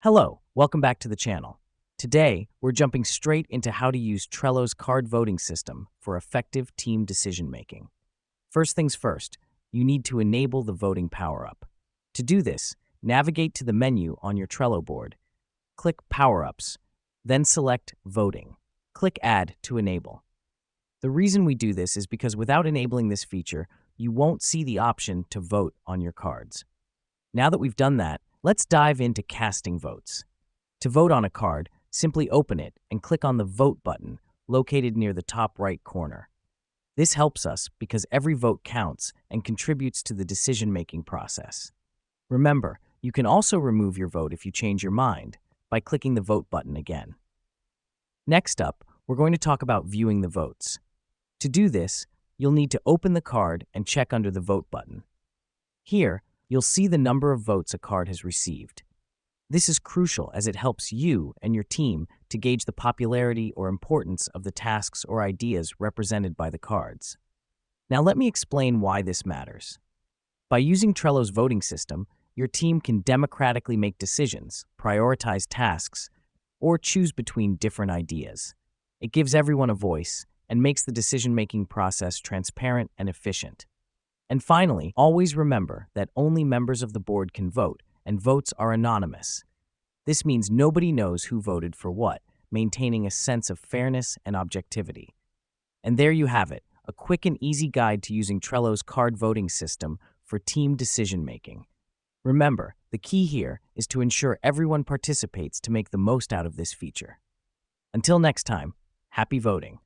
Hello, welcome back to the channel. Today, we're jumping straight into how to use Trello's card voting system for effective team decision-making. First things first, you need to enable the voting power-up. To do this, navigate to the menu on your Trello board, click Power-ups, then select Voting. Click Add to enable. The reason we do this is because without enabling this feature, you won't see the option to vote on your cards. Now that we've done that, let's dive into casting votes. To vote on a card, simply open it and click on the Vote button located near the top right corner. This helps us because every vote counts and contributes to the decision-making process. Remember, you can also remove your vote if you change your mind by clicking the Vote button again. Next up, we're going to talk about viewing the votes. To do this, you'll need to open the card and check under the Vote button. Here, you'll see the number of votes a card has received. This is crucial as it helps you and your team to gauge the popularity or importance of the tasks or ideas represented by the cards. Now let me explain why this matters. By using Trello's voting system, your team can democratically make decisions, prioritize tasks, or choose between different ideas. It gives everyone a voice and makes the decision-making process transparent and efficient. And finally, always remember that only members of the board can vote, and votes are anonymous. This means nobody knows who voted for what, maintaining a sense of fairness and objectivity. And there you have it, a quick and easy guide to using Trello's card voting system for team decision-making. Remember, the key here is to ensure everyone participates to make the most out of this feature. Until next time, happy voting!